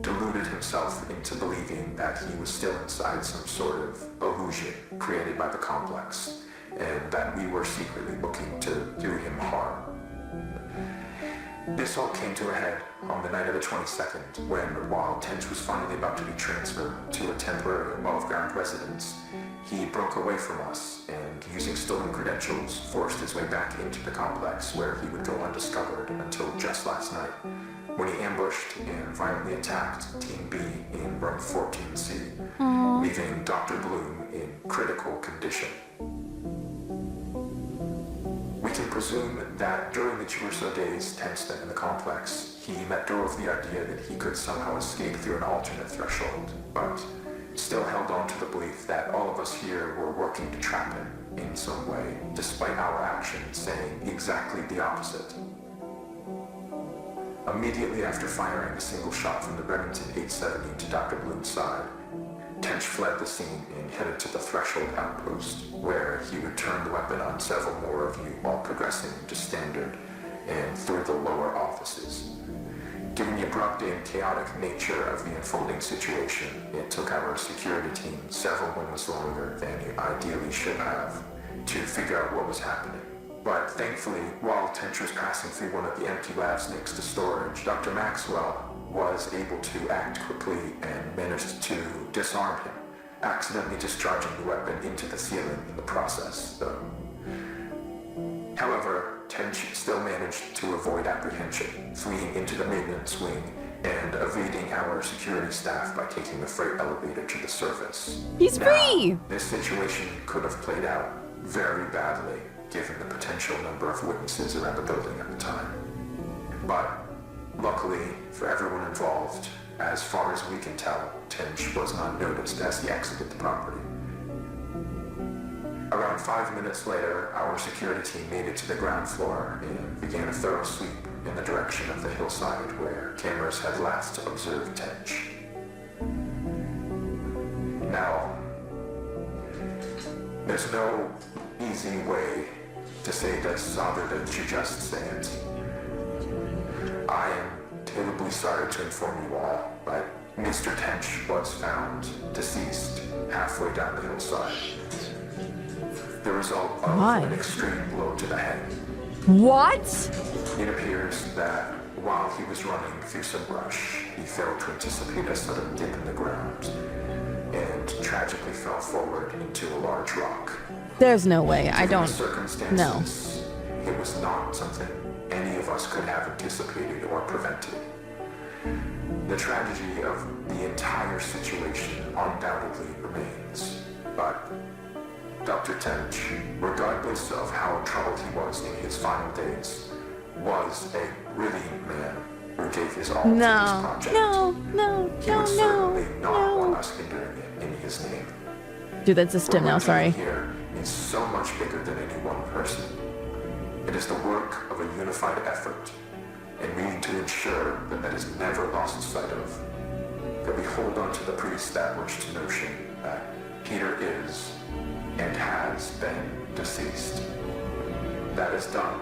deluded himself into believing that he was still inside some sort of illusion created by the complex, and that we were secretly looking to do him harm. This all came to a head on the night of the 22nd, when, while Tench was finally about to be transferred to a temporary above-ground residence, he broke away from us and, using stolen credentials, forced his way back into the complex, where he would go undiscovered until just last night, when he ambushed and violently attacked Team B in room 14C, leaving Dr. Bloom in critical condition. We can presume that during the 2 or so days Tench spent in the complex, he let go of the idea that he could somehow escape through an alternate threshold, but still held on to the belief that all of us here were working to trap him in some way, despite our actions saying exactly the opposite. Immediately after firing a single shot from the Remington 870 to Dr. Bloom's side, Tench fled the scene and headed to the threshold outpost, where he would turn the weapon on several more of you while progressing to standard and through the lower offices. Given the abrupt and chaotic nature of the unfolding situation, it took our security team several moments longer than it ideally should have to figure out what was happening. But thankfully, while Tench was passing through one of the empty labs next to storage, Dr. Maxwell was able to act quickly and managed to disarm him, accidentally discharging the weapon into the ceiling in the process, though. However, Tench still managed to avoid apprehension, fleeing into the maintenance wing and evading our security staff by taking the freight elevator to the surface. He's free! This situation could have played out very badly, given the potential number of witnesses around the building at the time. But luckily for everyone involved, as far as we can tell, Tench was not noticed as he exited the property. Around 5 minutes later, our security team made it to the ground floor and began a thorough sweep in the direction of the hillside where cameras had last observed Tench. Now, there's no easy way to say this other than to just say it. I am terribly sorry to inform you all, but Mr. Tench was found deceased halfway down the hillside. The result of an extreme blow to the head. What? It appears that while he was running through some brush, he failed to anticipate a sudden dip in the ground and tragically fell forward into a large rock. There's no way. I Given don't. the circumstances, it was not something any of us could have anticipated or prevented. The tragedy of the entire situation undoubtedly remains, but Dr. Tench, regardless of how troubled he was in his final days, was a brilliant man who gave his all to this project. He would certainly not want us hindering it in his name. Dude, that's a stim now, sorry. Here is so much bigger than any one person. It is the work of a unified effort, and we need to ensure that that is never lost sight of. That we hold on to the pre-established notion that Peter is and has been deceased. That is done,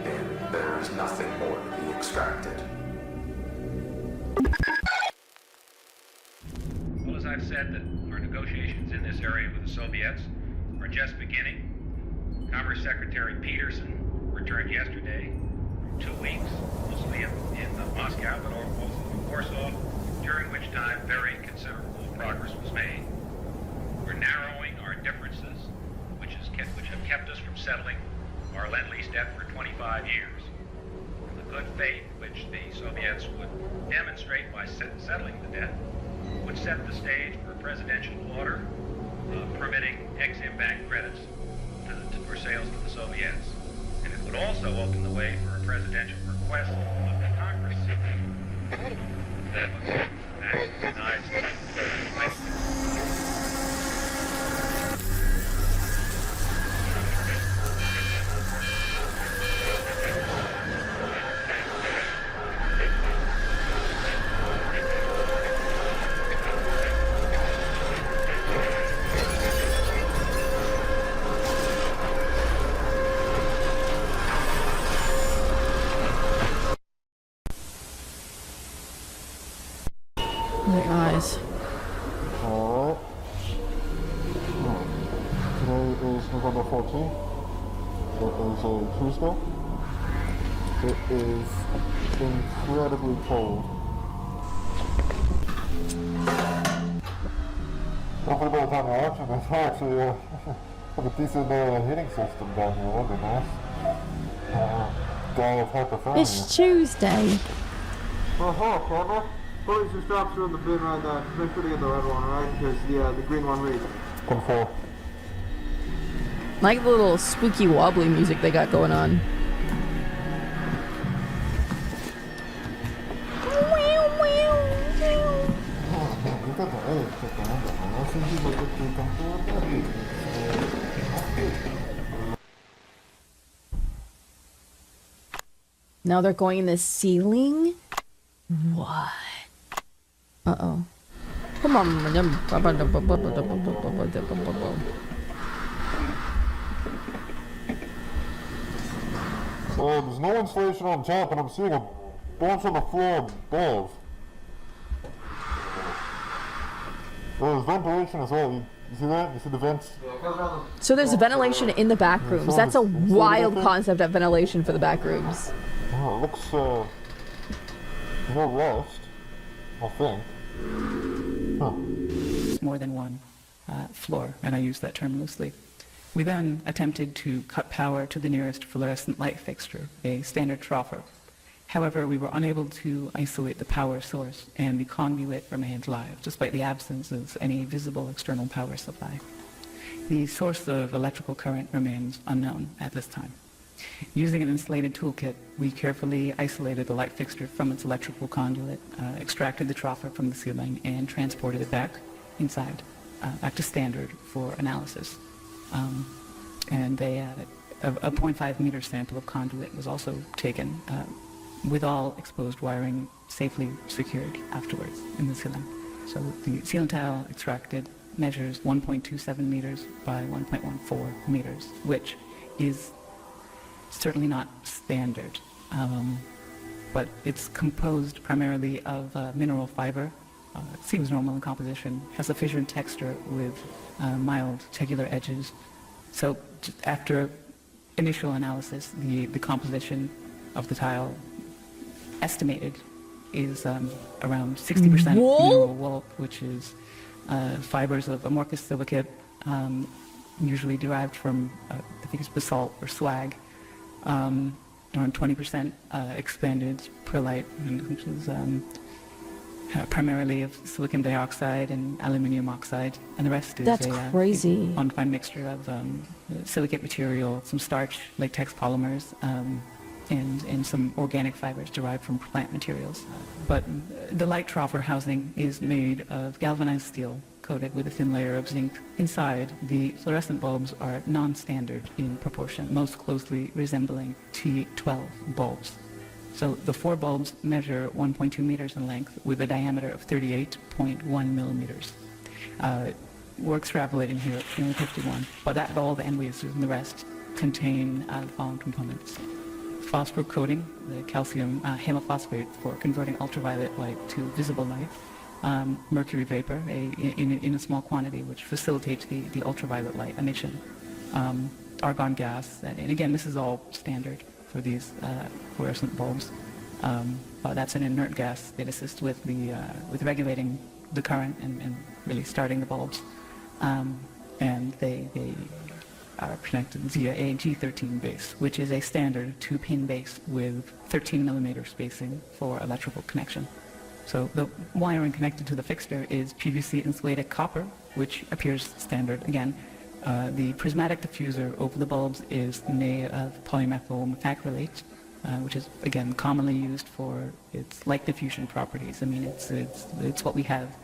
and there is nothing more to be extracted. Well, as I've said, that our negotiations in this area with the Soviets are just beginning. Commerce Secretary Peterson returned yesterday from 2 weeks, mostly in Moscow, but also in Warsaw, during which time very considerable progress was made. We're narrowing our differences, which is toolkit which have kept us from settling our Lend-Lease debt for 25 years. And the good faith which the Soviets would demonstrate by settling the debt would set the stage for a presidential order permitting Exim Bank credits for sales to the Soviets. And it would also open the way for a presidential request of the Congress that was denied. My eyes. Alright. Today is November 14th. It is a Tuesday. It is incredibly cold. Hopefully by the time you're watching this, I actually have a decent heating system down here. That'd be nice. Die of hypothermia. It's Tuesday. Camera. Put your straps are in the bin right there. Make sure to get the red one, right? Because the green one reads. Control. Like the little spooky wobbly music they got going on. Now they're going in the ceiling? What? Uh-oh. Come on. So there's no insulation on top, and I'm seeing a bunch on the floor above. There's ventilation as well. You see that? You see the vents? So there's ventilation in the back rooms. That's a wild concept of ventilation for the back rooms. Oh, it looks, no rust, I think. Huh. More than one floor, and I use that term loosely. We then attempted to cut power to the nearest fluorescent light fixture, a standard troffer. However, we were unable to isolate the power source, and the conduit remained live, despite the absence of any visible external power supply. The source of electrical current remains unknown at this time. Using an insulated toolkit, we carefully isolated the light fixture from its electrical conduit, extracted the troffer from the ceiling, and transported it back inside, back to standard for analysis. And a 0.5 meter sample of conduit was also taken, with all exposed wiring safely secured afterwards in the ceiling. So the ceiling tile extracted measures 1.27 meters by 1.14 meters, which is certainly not standard, but it's composed primarily of mineral fiber. It seems normal in composition, has a fissured texture with mild tegular edges. So after initial analysis, the composition of the tile estimated is around 60% mineral wool, which is fibers of amorphous silicate, usually derived from, I think it's basalt or slag, around 20% expanded perlite, which is primarily of silicon dioxide and aluminium oxide, and the rest is crazy. A undefined mixture of silicate material, some starch, latex polymers, and some organic fibers derived from plant materials. But the light troffer housing is made of galvanized steel coated with a thin layer of zinc. Inside, the fluorescent bulbs are non-standard in proportion, most closely resembling T12 bulbs. So the 4 bulbs measure 1.2 meters in length with a diameter of 38.1 millimeters. We're extrapolating here at 351, but that bulb and lasers and the rest contain the following components. Phosphor coating, the calcium halophosphate for converting ultraviolet light to visible light, mercury vapor in a small quantity which facilitates the ultraviolet light emission, argon gas, and again this is all standard for these fluorescent bulbs. That's an inert gas that assists with regulating the current and really starting the bulbs. And they are connected via a G13 base, which is a standard 2-pin base with 13mm spacing for electrical connection. So the wiring connected to the fixture is PVC insulated copper, which appears standard again. The prismatic diffuser over the bulbs is made of polymethyl methacrylate, which is again commonly used for its light diffusion properties. I mean, it's what we have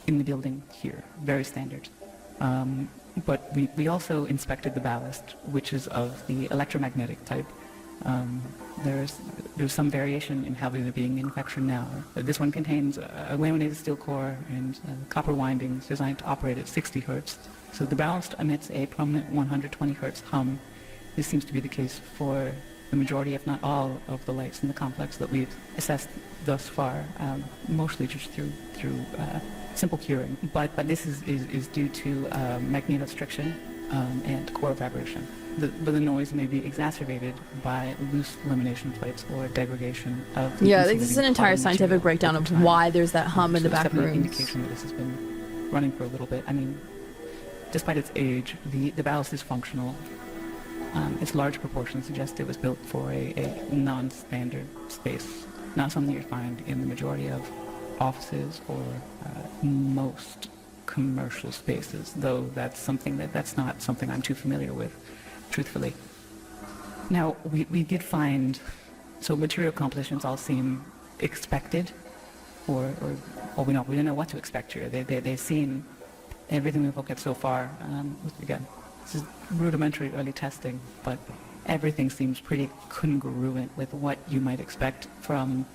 in the building here, very standard. But we also inspected the ballast, which is of the electromagnetic type. There's some variation in how they're being manufactured now. This one contains a laminated steel core and copper windings designed to operate at 60 Hertz. So the ballast emits a prominent 120 Hertz hum. This seems to be the case for the majority, if not all, of the lights in the complex that we've assessed thus far, mostly just through simple curing. But this is due to magnetostriction and core vibration. But the noise may be exacerbated by loose lamination plates or degradation of the Yeah, this is an entire scientific breakdown of why there's that hum in the back rooms. Indication that this has been running for a little bit. I mean, despite its age, the ballast is functional. Its large proportions suggest it was built for a non-standard space, not something you find in the majority of offices or most commercial spaces, though that's not something I'm too familiar with, truthfully. Now, we did find, so material compositions all seem expected, or we didn't know what to expect here. They seem, everything we've looked at so far, again, this is rudimentary early testing, but everything seems pretty congruent with what you might expect from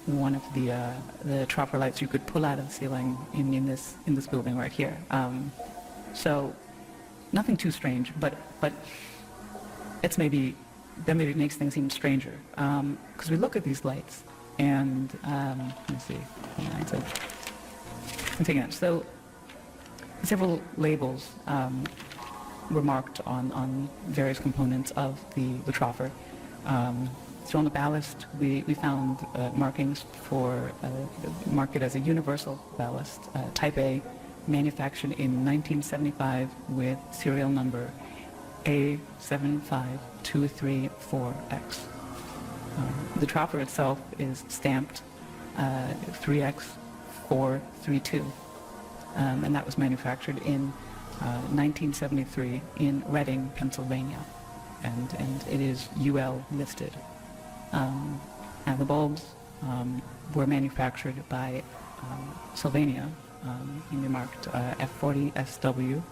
one of the tropper lights you could pull out of the ceiling in this building right here. So nothing too strange, but that maybe makes things even stranger, because we look at these lights and let me see. I'm taking it. So several labels were marked on various components of the troffer. So on the ballast, we found markings for marked as a universal ballast, Type A, manufactured in 1975 with serial number A75234X. The troffer itself is stamped 3X432, and that was manufactured in 1973 in Reading, Pennsylvania, and it is UL listed. And the bulbs were manufactured by Sylvania, and they marked F40SW.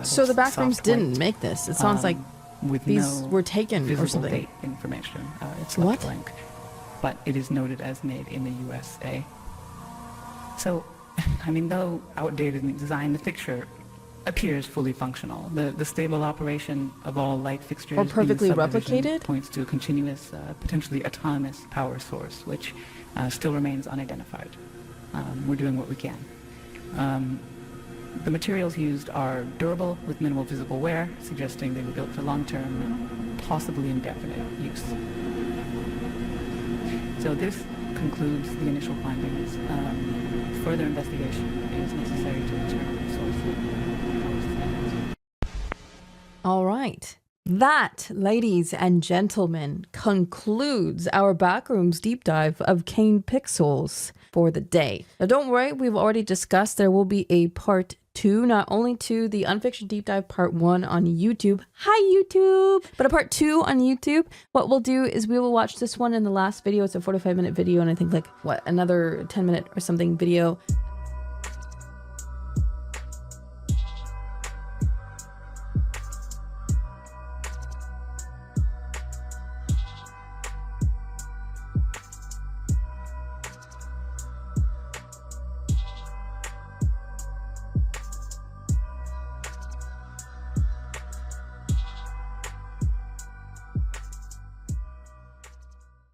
So the Backrooms didn't make this. It sounds like with these were taken or something. Date information. It's left blank, but it is noted as made in the USA. So, I mean, though outdated in design, the fixture appears fully functional. The stable operation of all light fixtures or perfectly in the subdivision replicated points to a continuous, potentially autonomous power source, which still remains unidentified. We're doing what we can. The materials used are durable with minimal visible wear, suggesting they were built for long-term, possibly indefinite use. So this concludes the initial findings. Further investigation is necessary to determine the source. All right. That, ladies and gentlemen, concludes our Backrooms deep dive of Kane Pixels for the day. Now, don't worry, we've already discussed there will be a part 2, not only to the Unfiction Deep Dive part 1 on YouTube. Hi, YouTube! But a part 2 on YouTube. What we'll do is we will watch this one in the last video. It's a 45-minute video, and I think, like, what, another 10-minute or something video